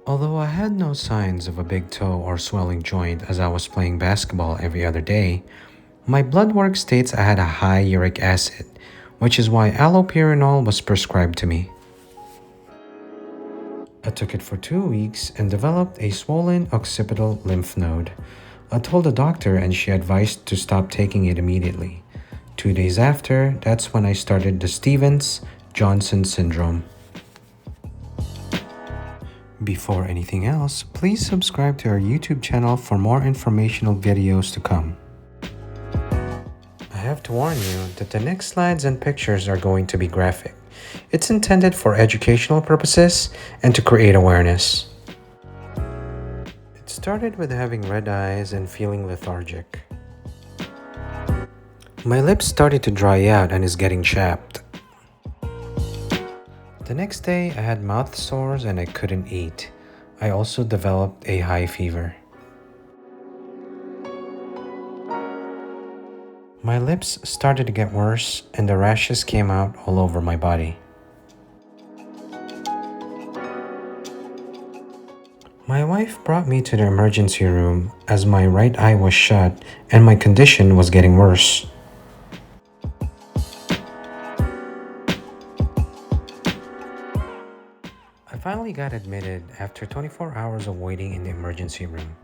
Although I had no signs of a big toe or swelling joint as I was playing basketball every other day, my blood work states I had a high uric acid, which is why allopurinol was prescribed to me. I took it for 2 weeks and developed a swollen occipital lymph node. I told the doctor and she advised to stop taking it immediately. 2 days after, that's when I started the Stevens-Johnson syndrome. Before anything else, please subscribe to our YouTube channel for more informational videos to come. I have to warn you that the next slides and pictures are going to be graphic. It's intended for educational purposes and to create awareness. It started with having red eyes and feeling lethargic. My lips started to dry out and is getting chapped. The next day, I had mouth sores and I couldn't eat. I also developed a high fever. My lips started to get worse and the rashes came out all over my body. My wife brought me to the emergency room as my right eye was shut and my condition was getting worse. I finally got admitted after 24 hours of waiting in the emergency room.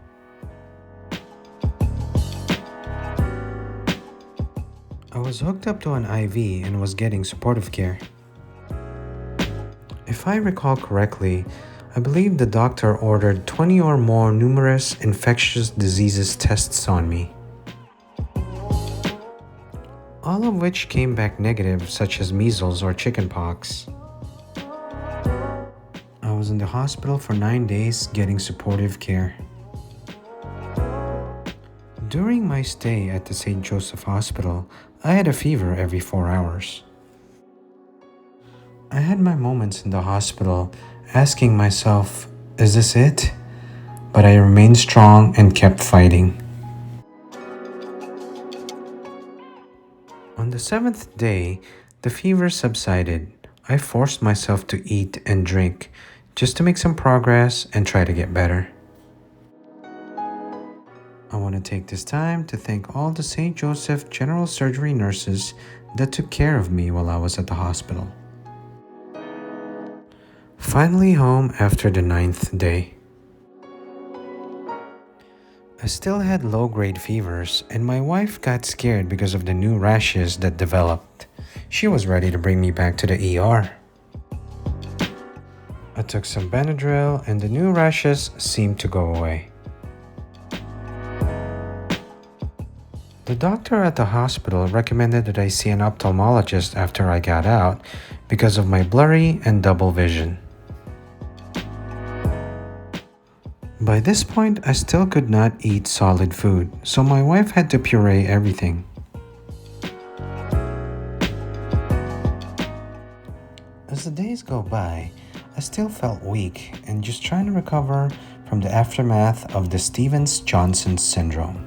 I was hooked up to an IV and was getting supportive care. If I recall correctly, I believe the doctor ordered 20 or more numerous infectious diseases tests on me, all of which came back negative, such as measles or chickenpox. I was in the hospital for 9 days getting supportive care. During my stay at the St. Joseph Hospital, I had a fever every 4 hours. I had my moments in the hospital asking myself, is this it? But I remained strong and kept fighting. On the 7th day, the fever subsided. I forced myself to eat and drink just to make some progress and try to get better. I want to take this time to thank all the St. Joseph General Surgery nurses that took care of me while I was at the hospital. Finally home after the 9th day. I still had low-grade fevers and my wife got scared because of the new rashes that developed. She was ready to bring me back to the ER. I took some Benadryl and the new rashes seemed to go away. The doctor at the hospital recommended that I see an ophthalmologist after I got out because of my blurry and double vision. By this point, I still could not eat solid food, so my wife had to puree everything. As the days go by, I still felt weak and just trying to recover from the aftermath of the Stevens-Johnson syndrome.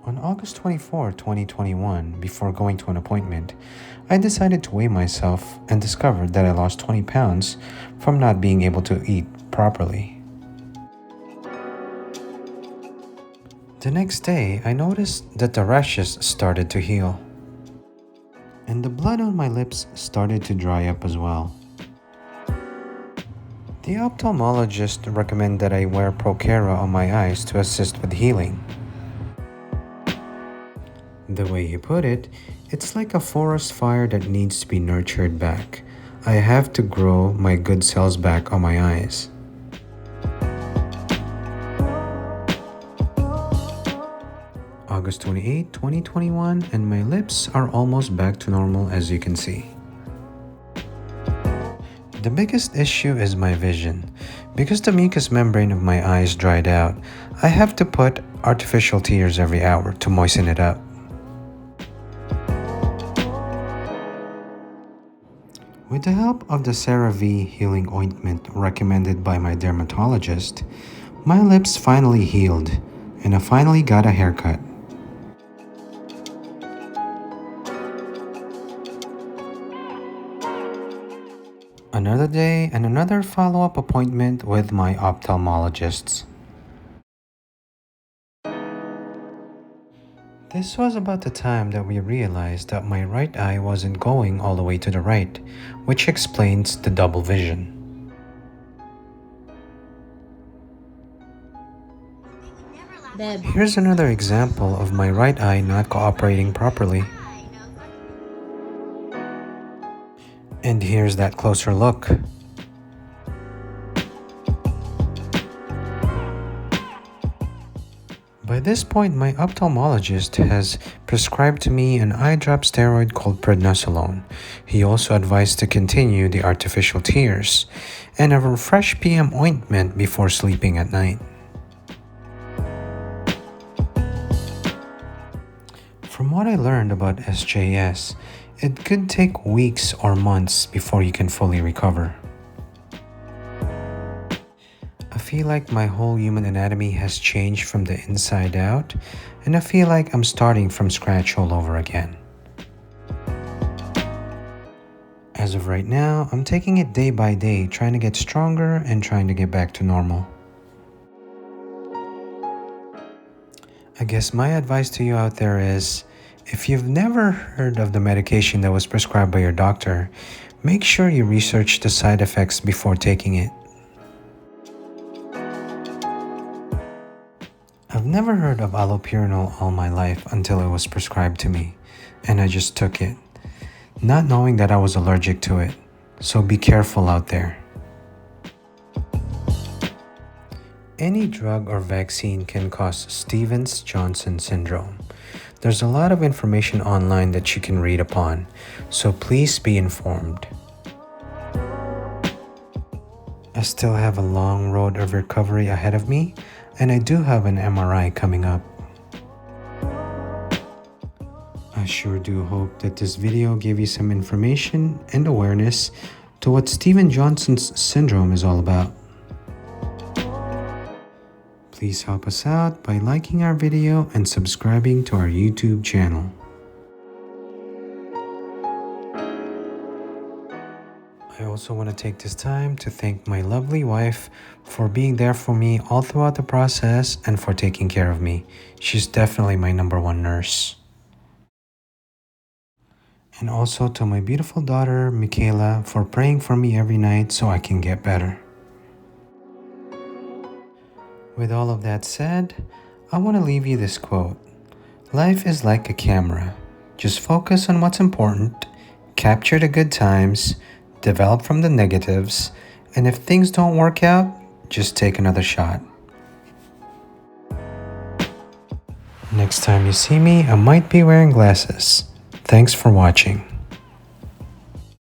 On August 24, 2021, before going to an appointment, I decided to weigh myself and discovered that I lost 20 pounds from not being able to eat properly. The next day, I noticed that the rashes started to heal, and the blood on my lips started to dry up as well. The ophthalmologist recommended that I wear Procera on my eyes to assist with healing. The way he put it, it's like a forest fire that needs to be nurtured back. I have to grow my good cells back on my eyes. August 28, 2021, and my lips are almost back to normal as you can see. The biggest issue is my vision. Because the mucous membrane of my eyes dried out, I have to put artificial tears every hour to moisten it up. With the help of the CeraVe healing ointment recommended by my dermatologist, my lips finally healed and I finally got a haircut. Another day and another follow-up appointment with my ophthalmologist. This was about the time that we realized that my right eye wasn't going all the way to the right, which explains the double vision. Here's another example of my right eye not cooperating properly. And here's that closer look. By this point, my ophthalmologist has prescribed to me an eye drop steroid called prednisolone. He also advised to continue the artificial tears and a Refresh PM ointment before sleeping at night. From what I learned about SJS, it could take weeks or months before you can fully recover. I feel like my whole human anatomy has changed from the inside out, and I feel like I'm starting from scratch all over again. As of right now, I'm taking it day by day, trying to get stronger and trying to get back to normal. I guess my advice to you out there is, if you've never heard of the medication that was prescribed by your doctor, make sure you research the side effects before taking it. I've never heard of allopurinol all my life until it was prescribed to me, and I just took it, not knowing that I was allergic to it, so be careful out there. Any drug or vaccine can cause Stevens-Johnson syndrome. There's a lot of information online that you can read upon, so please be informed. I still have a long road of recovery ahead of me, and I do have an MRI coming up. I sure do hope that this video gave you some information and awareness to what Stevens-Johnson's syndrome is all about. Please help us out by liking our video and subscribing to our YouTube channel. I also want to take this time to thank my lovely wife for being there for me all throughout the process and for taking care of me. She's definitely my #1 nurse. And also to my beautiful daughter, Michaela, for praying for me every night so I can get better. With all of that said, I want to leave you this quote. Life is like a camera. Just focus on what's important, capture the good times, develop from the negatives, and if things don't work out, just take another shot. Next time you see me, I might be wearing glasses. Thanks for watching.